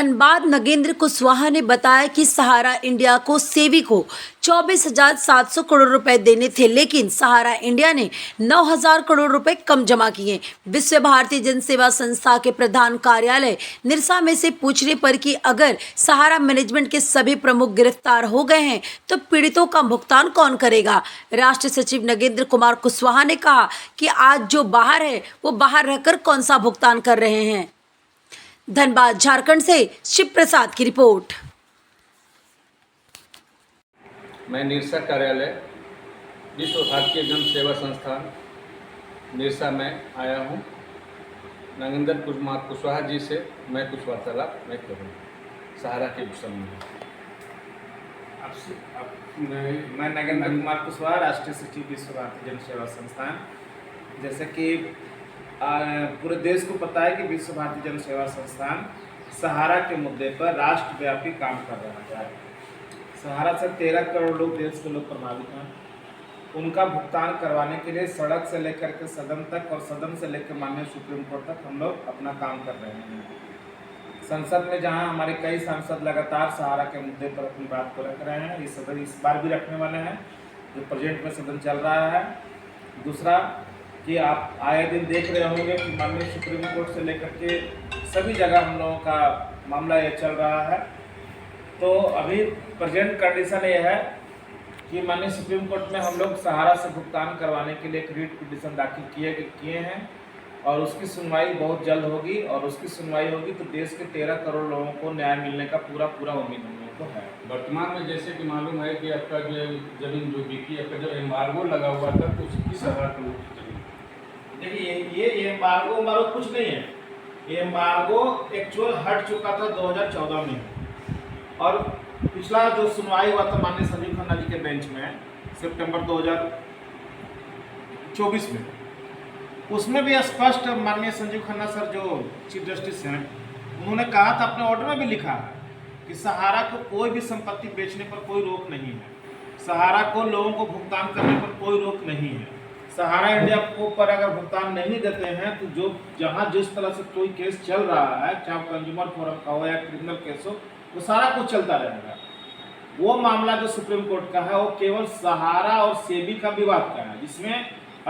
धनबाद नगेंद्र कुशवाहा ने बताया कि सहारा इंडिया को सेबी को 24,700 करोड़ रुपए देने थे, लेकिन सहारा इंडिया ने 9,000 करोड़ रुपए कम जमा किए। विश्व भारती जन सेवा संस्था के प्रधान कार्यालय निरसा में से पूछने पर कि अगर सहारा मैनेजमेंट के सभी प्रमुख गिरफ्तार हो गए हैं तो पीड़ितों का भुगतान कौन करेगा। राष्ट्रीय सचिव नगेंद्र कुमार कुशवाहा ने कहा कि आज जो बाहर है वो बाहर रहकर कौन सा भुगतान कर रहे हैं। धनबाद झारखंड से शिव प्रसाद की रिपोर्ट। मैं निरसा कार्यालय विश्व भारतीय जन सेवा संस्थान निरसा में आया हूँ। नगेंद्र कुमार कुशवाहा जी से मैं कुछ वार्तालाप मैं करूँ सहारा के विषय में। मैं नगेंद्र कुमार कुशवाहा, राष्ट्रीय सचिव विश्व भारती जन सेवा संस्थान। जैसे कि पूरे देश को पता है कि विश्व भारती जन सेवा संस्थान सहारा के मुद्दे पर राष्ट्रव्यापी काम कर रहा है। सहारा से 13 करोड़ लोग, देश के लोग प्रभावित हैं। उनका भुगतान करवाने के लिए सड़क से लेकर के सदन तक और सदन से लेकर माननीय सुप्रीम कोर्ट तक हम लोग अपना काम कर रहे हैं। संसद में जहां हमारे कई सांसद लगातार सहारा के मुद्दे पर अपनी बात को रख रहे हैं, ये सदन इस बार भी रखने वाले हैं जो प्रेजेंट में सदन चल रहा है। दूसरा कि आप आए दिन देख रहे होंगे कि माननीय सुप्रीम कोर्ट से लेकर के सभी जगह हम लोगों का मामला ये चल रहा है। तो अभी प्रेजेंट कंडीशन ये है कि माननीय सुप्रीम कोर्ट में हम लोग सहारा से भुगतान करवाने के लिए एक रिट पिटीशन दाखिल किए हैं और उसकी सुनवाई बहुत जल्द होगी। और उसकी सुनवाई होगी तो देश के 13 करोड़ लोगों को न्याय मिलने का पूरा उम्मीद हम लोगों को है। वर्तमान में जैसे कि मालूम है कि आपका जो जमीन जो बिकी, आपका जो एम्बार्गो लगा हुआ था तो किस आधार पर? देखिए ये एम्बार्गो कुछ नहीं है। ये एम्बार्गो एक्चुअल हट चुका था 2014 में और पिछला जो सुनवाई हुआ था माननीय संजीव खन्ना जी के बेंच में सितंबर 2024 में, उसमें भी स्पष्ट माननीय संजीव खन्ना सर जो चीफ जस्टिस हैं उन्होंने कहा था, अपने ऑर्डर में भी लिखा है कि सहारा को कोई भी संपत्ति बेचने पर कोई रोक नहीं है। सहारा को लोगों को भुगतान करने पर कोई रोक नहीं है। सहारा इंडिया को पर अगर भुगतान नहीं देते हैं तो जो जहां जिस तरह से कोई केस चल रहा है, चाहे कंज्यूमर फोरम का हो या क्रिमिनल केस हो, वो सारा कुछ चलता रहेगा। वो मामला जो सुप्रीम कोर्ट का है वो केवल सहारा और सेबी का विवाद का है, जिसमें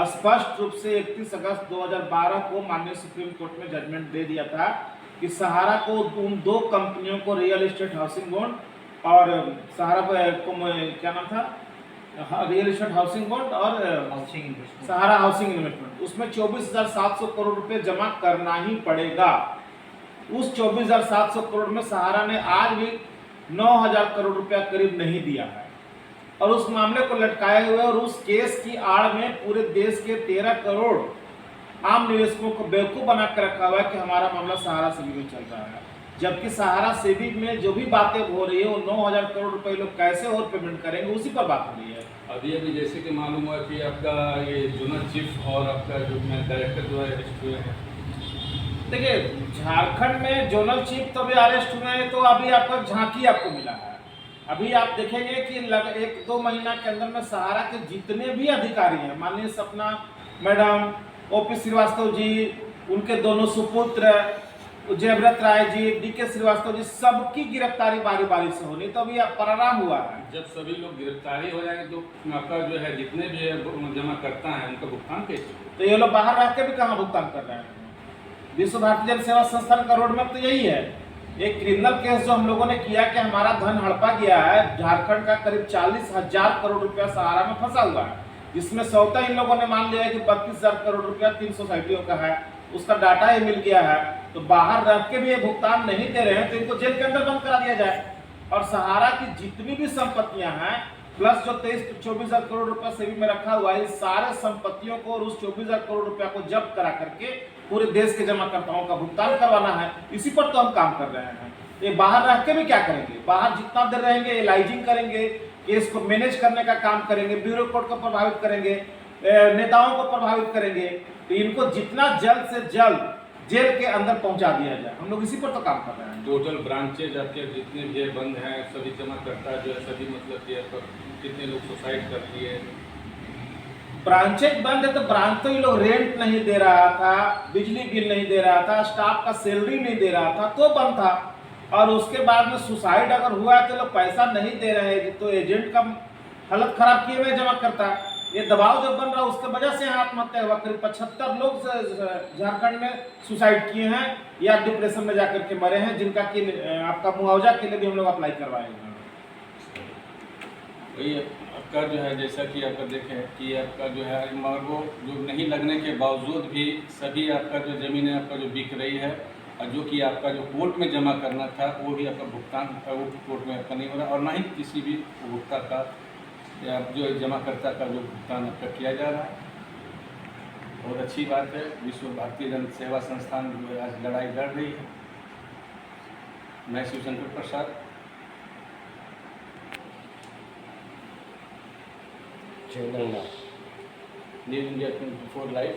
स्पष्ट रूप से 31 अगस्त 2012 को माननीय सुप्रीम कोर्ट में जजमेंट दे दिया था कि सहारा को उन दो कंपनियों को, रियल एस्टेट हाउसिंग बोर्ड और सहारा को क्या नाम था, रियल एस्टेट हाउसिंग बोर्ड और सहारा हाउसिंग इन्वेस्टमेंट, उसमें 24,700 करोड़ रुपए जमा करना ही पड़ेगा। उस 24,700 करोड़ में सहारा ने आज भी 9,000 करोड़ रुपया करीब नहीं दिया है और उस मामले को लटकाए हुए और उस केस की आड़ में पूरे देश के 13 करोड़ आम निवेशकों को बेवकूफ बना कर रखा हुआ है कि हमारा मामला सहारा सेबी में चल रहा है। जबकि सहारा सेबी में जो भी बातें हो रही है वो 9,000 करोड़ रुपए लोग कैसे और पेमेंट करेंगे उसी पर बात हो रही है। अभी जैसे कि मालूम हुआ कि आपका ये जोनल चीफ और आपका जो डायरेक्टर जो है अरेस्ट हुए हैं। देखिए झारखंड में जोनल चीफ तो भी अरेस्ट हुए हैं, तो अभी आपका झांकी आपको मिला है। अभी आप देखेंगे कि 1-2 महीना के अंदर में सहारा के जितने भी अधिकारी हैं, माननीय सपना मैडम, ओपी श्रीवास्तव जी, उनके दोनों सुपुत्र जयव्रत राय जी, डीके श्रीवास्तव जी, सबकी गिरफ्तारी बारी बारी से होनी, तो अभी प्रारंभ हुआ है। जब सभी लोग गिरफ्तारी हो जाएंगे तो आपका जो है जितने भी जमा करता है उनका भुगतान कैसे? तो ये लोग बाहर रह के भी कहाँ भुगतान कर रहे हैं? विश्व भारती जन सेवा संस्थान का रोड मैप तो यही है। एक क्रिमिनल केस जो हम लोगों ने किया कि हमारा धन हड़पा गया है, झारखंड का करीब 40,000 करोड़ रुपया सहारा में फंसा हुआ है, जिसमें स्वतः इन लोगों ने मान लिया है कि 32,000 करोड़ रुपया 3 सोसाइटियों का है, उसका डाटा ये मिल गया है। तो बाहर रह के भी ये भुगतान नहीं दे रहे हैं तो इनको जेल के अंदर बंद करा दिया जाए और सहारा की जितनी भी संपत्तियां हैं प्लस जो 24,000 करोड़ रुपया सेबी में रखा हुआ है, सारे संपत्तियों को और उस 24,000 करोड़ रुपया को जब्त करा करके पूरे देश के जमाकर्ताओं का भुगतान करवाना है। इसी पर तो हम काम कर रहे हैं। ये बाहर रह के भी क्या करेंगे? बाहर जितना देर रहेंगे एलाइजिंग करेंगे, केस को मैनेज करने का काम करेंगे, ब्यूरोक्रेट को प्रभावित करेंगे, नेताओं को प्रभावित करेंगे। तो इनको जितना जल्द से जल्द जेल के अंदर पहुंचा दिया जाए, हम लोग इसी पर तो काम कर रहे हैं। टोटल ब्रांचेज आपके जितने भी बंद हैं सभी जमा करता जो है सभी मतलब कि कितने लोग सुसाइड कर दिए? ब्रांचेज बंद है तो ब्रांच तो ये लोग रेंट नहीं दे रहा था, बिजली बिल नहीं दे रहा था, स्टाफ का सैलरी नहीं दे रहा था तो बंद था। और उसके बाद में सुसाइड अगर हुआ है तो लोग पैसा नहीं दे रहे हैं, तो एजेंट का हालत खराब किए हुए जमा करता है। ये दबाव जब बन रहा है उसके वजह से आत्महत्या हुआ। करीब 75 लोग झारखंड में सुसाइड किए हैं या डिप्रेशन में जाकर के मरे हैं, जिनका कि आपका मुआवजा के लिए भी हम लोग अप्लाई करवाए हैं। वही आपका जो है, जैसा कि आपका देखें कि आपका जो है, मगर वो जो नहीं लगने के बावजूद भी सभी आपका जो ज़मीनें आपका जो बिक रही है, और जो कि आपका जो कोर्ट में जमा करना था वो भी आपका भुगतान वो कोर्ट में आपका नहीं हो रहा, और ना ही किसी भी उपभोक्ता का या जो जमाकर्ता का जो भुगतान आपका किया जा रहा है। बहुत अच्छी बात है। विश्व भारतीय जन सेवा संस्थान जो है आज लड़ाई लड़ रही है। मैं शिवशंकर प्रसाद, चैनल नाम न्यूज़ इंडिया 24 लाइव।